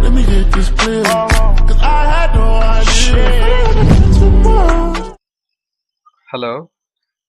Let me get this clear. Cause I had no idea. Hello.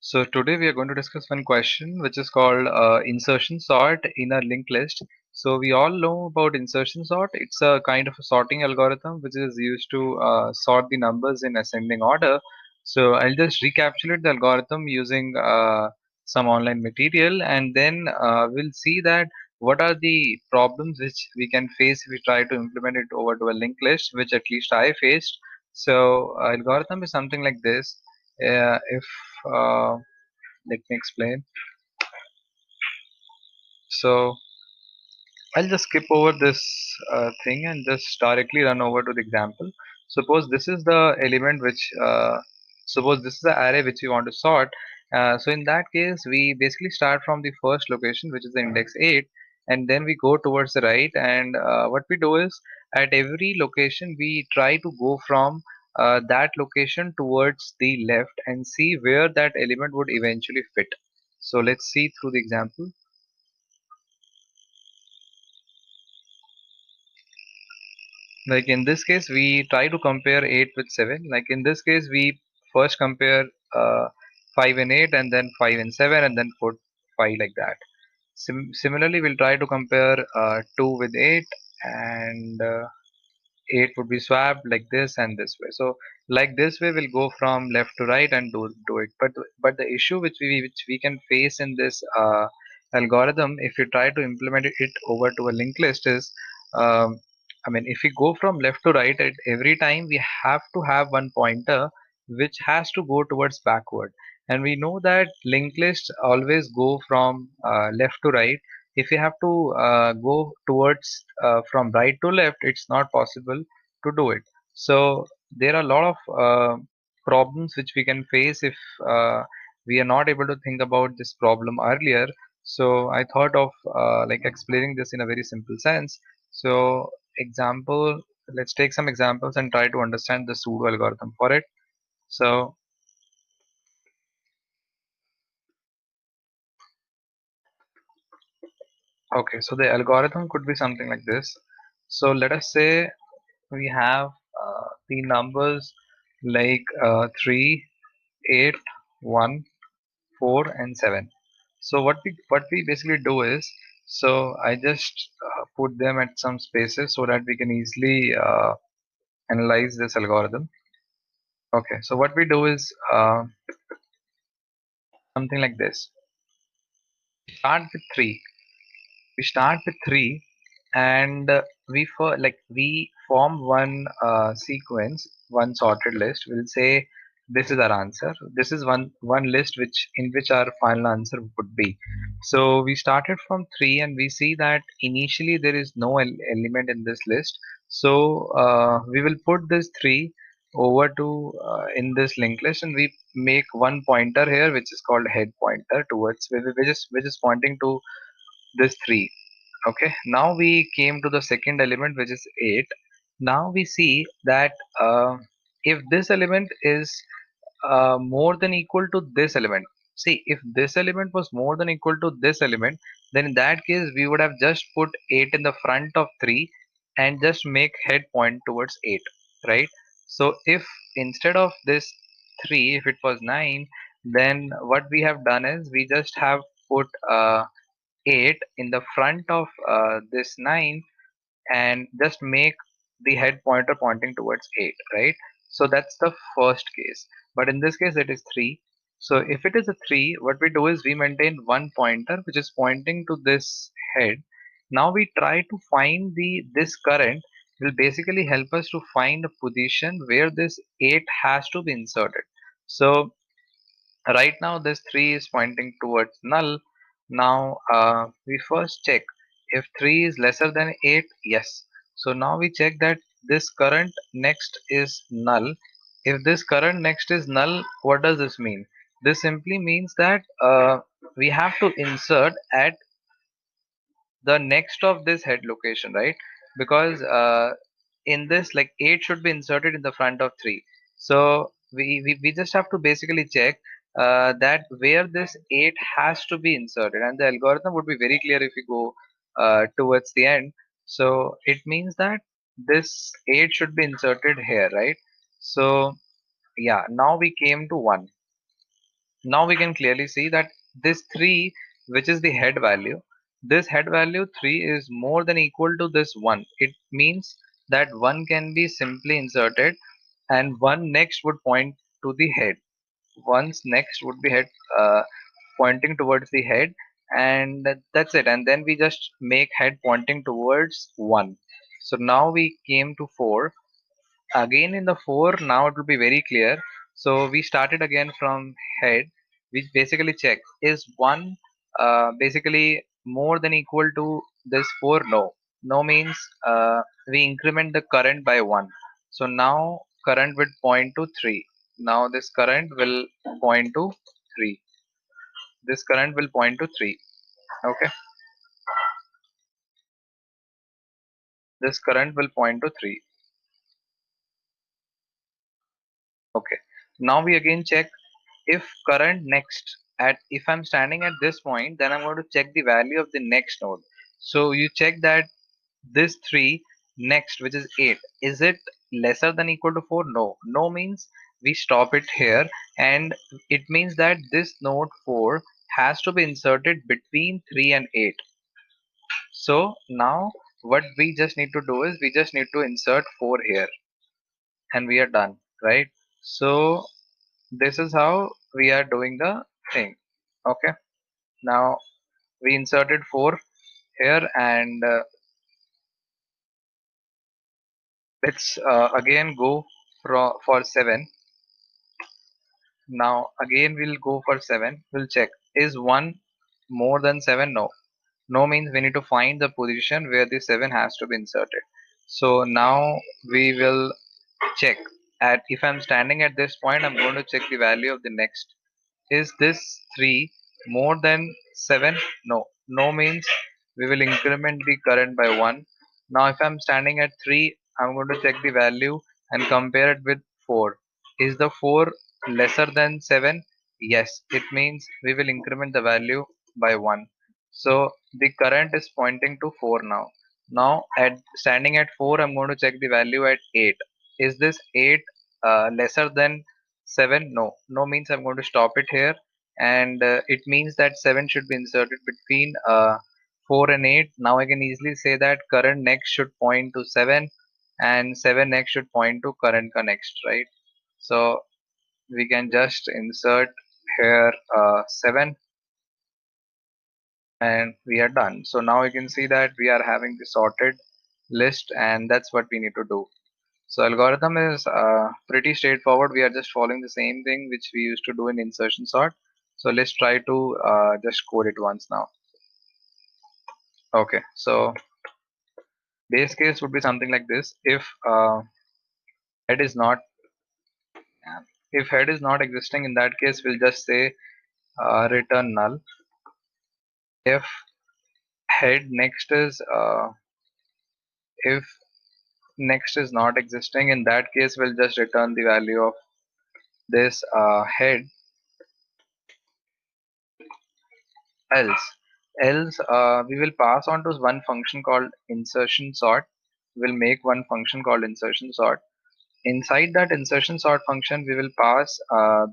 So today we are going to discuss one question which is called insertion sort in a linked list. So we all know about insertion sort. It's a kind of a sorting algorithm which is used to sort the numbers in ascending order. So I'll just recapitulate the algorithm using some online material, and then we'll see that what are the problems which we can face if we try to implement it over to a linked list, which at least I faced. So algorithm is something like this. If let me explain. So I'll just skip over this thing and just directly run over to the example. Suppose this is the element which, suppose this is the array which we want to sort. So in that case, we basically start from the first location, which is the index 8, and then we go towards the right. And what we do is at every location, we try to go from that location towards the left and see where that element would eventually fit. So let's see through the example. Like in this case, we try to compare 8 with 7. Like in this case, we first compare uh, 5 and 8, and then 5 and 7, and then put 5 like that. Similarly, we'll try to compare 2 with 8, and 8 would be swapped like this and this way. So like this way, we'll go from left to right and do it. But the issue which we can face in this algorithm, if you try to implement it over to a linked list, is I mean, if we go from left to right at every time, we have to have one pointer which has to go towards backward. And we know that linked lists always go from left to right. If you have to go towards from right to left, it's not possible to do it. So there are a lot of problems which we can face if we are not able to think about this problem earlier. So I thought of like explaining this in a very simple sense. So example, let's take some examples and try to understand the pseudo algorithm for it. So okay, so the algorithm could be something like this. So let us say we have the numbers like 3, 8, 1, 4, and 7. So what we basically do is, so I just put them at some spaces so that we can easily analyze this algorithm. Okay, so what we do is something like this. Start with 3. We start with 3, and we form one sequence, one sorted list. We'll say this is our answer. This is one list which in which our final answer would be. So we started from 3, and we see that initially there is no element in this list. So we will put this 3 over to in this linked list, and we make one pointer here which is called head pointer towards which is pointing to this 3. Okay, now we came to the second element, which is 8. Now we see that if this element is more than equal to this element, see, if this element was more than equal to this element, then in that case we would have just put 8 in the front of 3 and just make head point towards 8, right? So if instead of this 3, if it was 9, then what we have done is we just have put 8 in the front of this 9 and just make the head pointer pointing towards 8, right? So that's the first case. But in this case, it is 3. So if it is a 3, what we do is we maintain one pointer which is pointing to this head. Now we try to find this current will basically help us to find a position where this 8 has to be inserted. So right now this 3 is pointing towards null. Now we first check if 3 is lesser than 8. Yes. So now we check that this current next is null. If this current next is null, what does this mean? This simply means that we have to insert at the next of this head location, right? Because in this, like, 8 should be inserted in the front of 3. So we just have to basically check that where this 8 has to be inserted, and the algorithm would be very clear if we go towards the end. So it means that this 8 should be inserted here, right? So yeah, now we came to 1. Now we can clearly see that this 3, which is the head value, this head value 3 is more than equal to this 1. It means that 1 can be simply inserted and 1 next would point to the head. One's next would be head, pointing towards the head, and that's it. And then we just make head pointing towards 1. So now we came to 4. Again in the 4, now it will be very clear. So we started again from head. We basically check, is 1 basically more than equal to this 4? No. No means we increment the current by 1. So now current will point to 3. Now this current will point to 3. This current will point to 3. Okay. This current will point to 3. Okay. Now we again check, if current next at, if I'm standing at this point, then I'm going to check the value of the next node. So you check that this 3 next, which is 8, is it lesser than equal to 4? No. No means we stop it here, and it means that this node 4 has to be inserted between 3 and 8. So now what we just need to do is we just need to insert 4 here, and we are done, right? So this is how we are doing the thing. Okay, now we inserted 4 here, and let's again go for 7. Now again we'll go for 7. We'll check, is 1 more than 7? No. No means we need to find the position where the 7 has to be inserted. So now we will check, at, if I'm standing at this point, I'm going to check the value of the next. Is this 3 more than 7? No. No means we will increment the current by 1. Now if I'm standing at 3, I'm going to check the value and compare it with 4. Is the 4 lesser than 7? Yes. It means we will increment the value by 1. So the current is pointing to 4 now. Now at standing at 4, I'm going to check the value at 8. Is this 8 lesser than 7? No. No means I'm going to stop it here, and it means that 7 should be inserted between 4 and 8. Now I can easily say that current next should point to 7, and 7 next should point to current next, right? So we can just insert here 7, and we are done. So now you can see that we are having the sorted list, and that's what we need to do. So algorithm is pretty straightforward. We are just following the same thing which we used to do in insertion sort. So let's try to just code it once now. Okay, so base case would be something like this. Head is not if head is not existing, in that case we'll just say return null. If head next is if next is not existing, in that case we'll just return the value of this head. Else we will pass on to one function called insertion sort. We'll make one function called insertion sort. Inside that insertion sort function, we will pass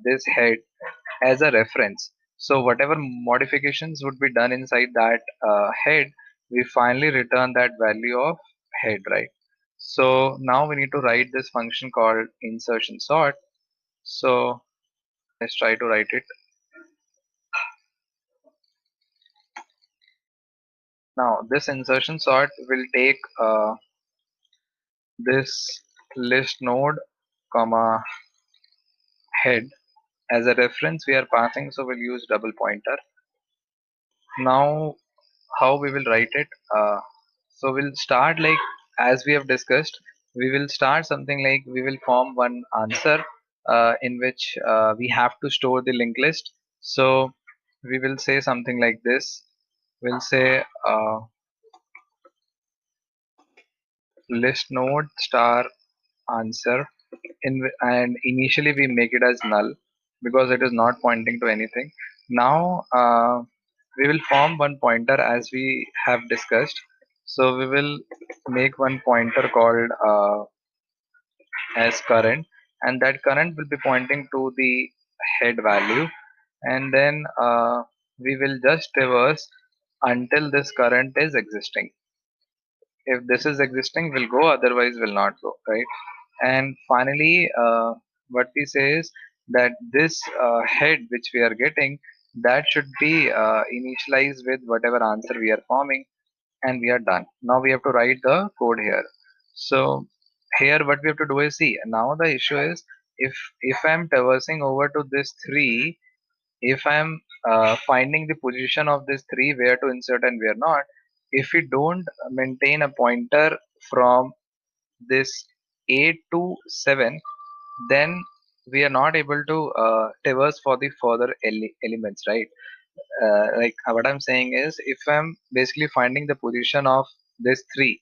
this head as a reference. So whatever modifications would be done inside that head, we finally return that value of head, right? So now we need to write this function called insertion sort. So let's try to write it. Now this insertion sort will take this list node comma head as a reference we are passing, so we'll use double pointer. Now how we will write it, so we'll start like, as we have discussed, we will start something like, we will form one answer in which we have to store the linked list. So we will say something like this. We'll say list node star answer, and initially we make it as null because it is not pointing to anything. Now we will form one pointer as we have discussed. So we will make one pointer called as current, and that current will be pointing to the head value, and then we will just reverse until this current is existing. If this is existing, will go, otherwise will not go, right? And finally, what we say is that this head which we are getting, that should be initialized with whatever answer we are forming, and we are done. Now we have to write the code here. So here what we have to do is, see, now the issue is, if I'm traversing over to this 3, if I'm finding the position of this 3, where to insert and where not, if we don't maintain a pointer from this 8 to 7, then we are not able to traverse for the further elements, right? Like what I'm saying is, if I'm basically finding the position of this 3,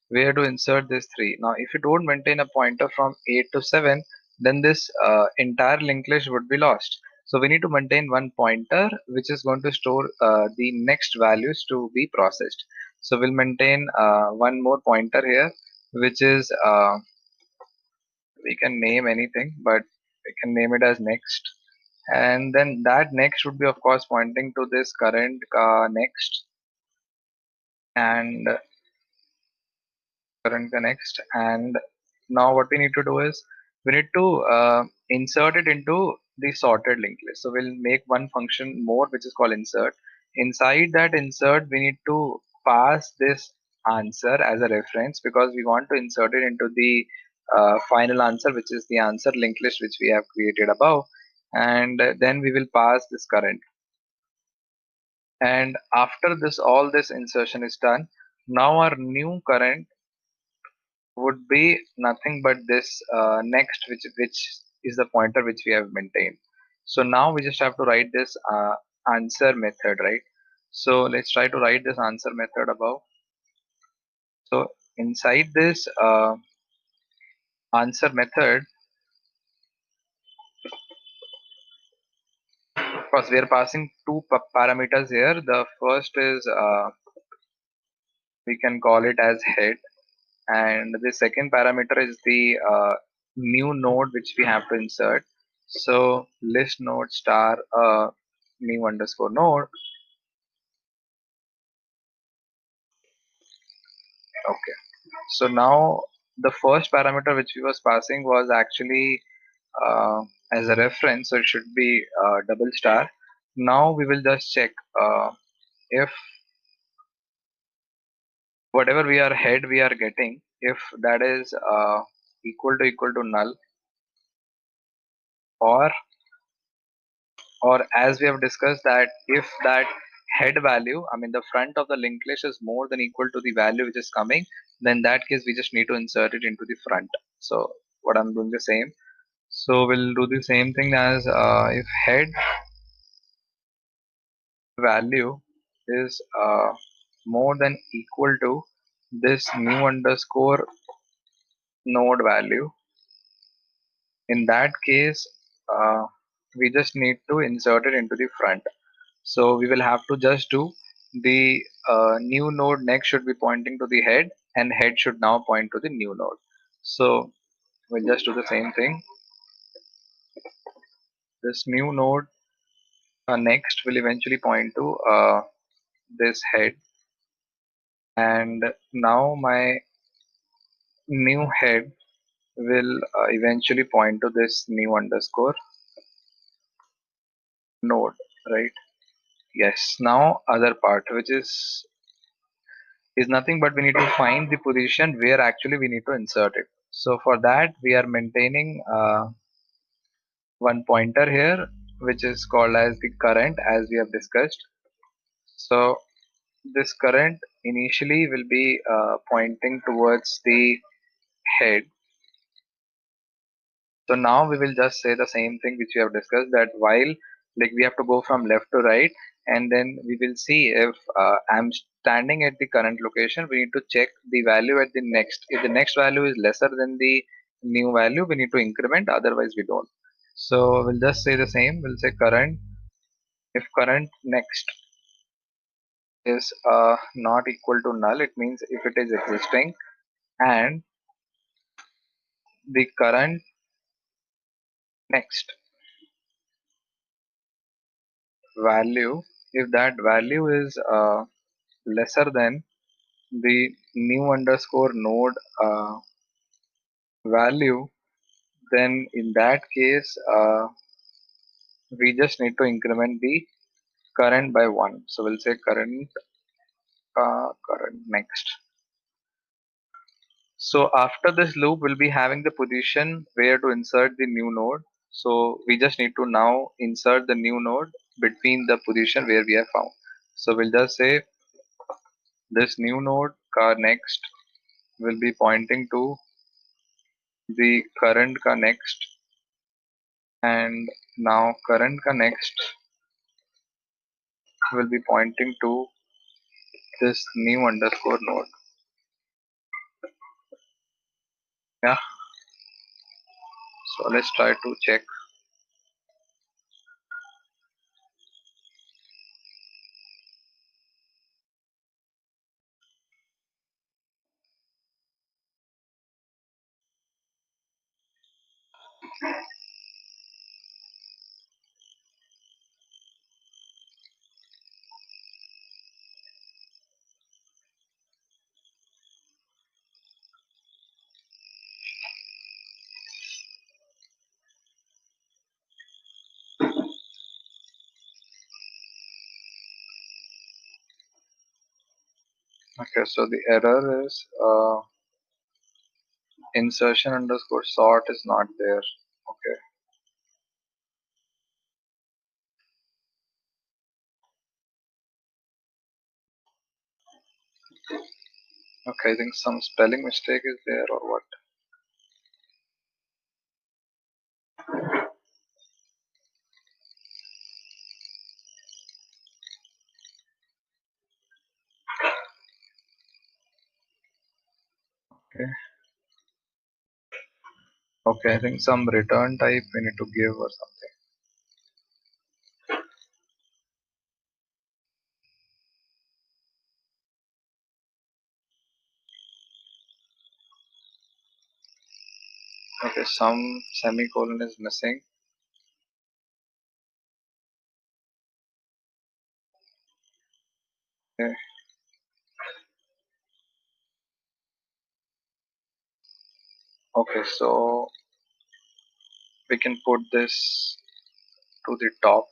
where to insert this 3. Now, if you don't maintain a pointer from 8 to 7, then this entire linked list would be lost. So we need to maintain one pointer which is going to store the next values to be processed. So we'll maintain one more pointer here, which is we can name anything, but we can name it as next. And then that next would be, of course, pointing to this current next, and current next. And now what we need to do is, we need to insert it into the sorted linked list. So we'll make one function more which is called insert. Inside that insert, we need to pass this answer as a reference, because we want to insert it into the final answer, which is the answer linked list which we have created above. And then we will pass this current. And after this, all this insertion is done, now our new current would be nothing but this next, which is the pointer which we have maintained. So now we just have to write this answer method, right? So let's try to write this answer method above. So inside this answer method, of course, we are passing two parameters here. The first is we can call it as head, and the second parameter is the new node which we have to insert. So list node star new underscore node. Okay, so now the first parameter which we was passing was actually as a reference, so it should be double star. Now we will just check if whatever we are head we are getting, if that is equal to null, or as we have discussed, that if that head value, I mean the front of the linked list, is more than equal to the value which is coming, then that case we just need to insert it into the front. So what I'm doing the same, so we'll do the same thing as if head value is more than equal to this new underscore node value, in that case we just need to insert it into the front. So we will have to just do the new node next should be pointing to the head, and head should now point to the new node. So we'll just do the same thing. This new node next will eventually point to this head, and now my new head will eventually point to this new underscore node, right? Yes. Now other part, which is nothing but we need to find the position where actually we need to insert it. So for that we are maintaining one pointer here, which is called as the current, as we have discussed. So this current initially will be pointing towards the head. So now we will just say the same thing which we have discussed, that while like we have to go from left to right, and then we will see if I'm standing at the current location, we need to check the value at the next. If the next value is lesser than the new value, we need to increment, otherwise we don't. So we'll just say the same, we'll say current, if current next is not equal to null, it means if it is existing and the current next value, if that value is lesser than the new underscore node value, then in that case we just need to increment the current by 1. So we'll say current next. So after this loop, we'll be having the position where to insert the new node. So we just need to now insert the new node between the position where we have found. So we'll just say this new node car next will be pointing to the current ka next, and now current ka next will be pointing to this new underscore node. Yeah. So let's try to check. Okay, so the error is insertion underscore sort is not there. Okay. Okay, I think some spelling mistake is there or what. Okay. Okay, I think some return type we need to give or something. Okay, some semicolon is missing. Okay. Okay, so we can put this to the top.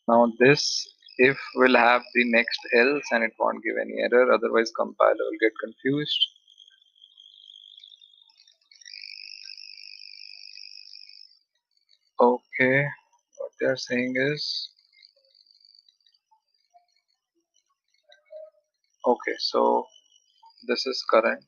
Now this if will have the next else and it won't give any error, otherwise compiler will get confused. Okay, what they are saying is, okay, so this is current.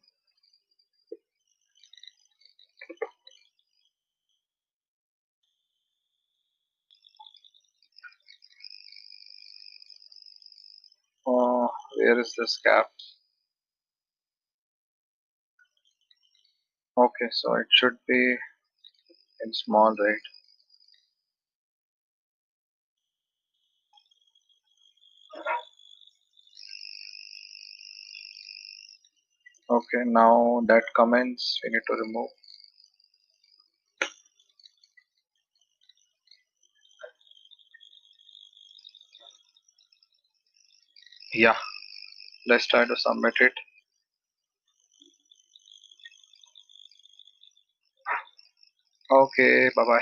Where is this gap? Okay, so it should be in small, right? Okay, now that comments we need to remove. Yeah, let's try to submit it. Okay, bye bye.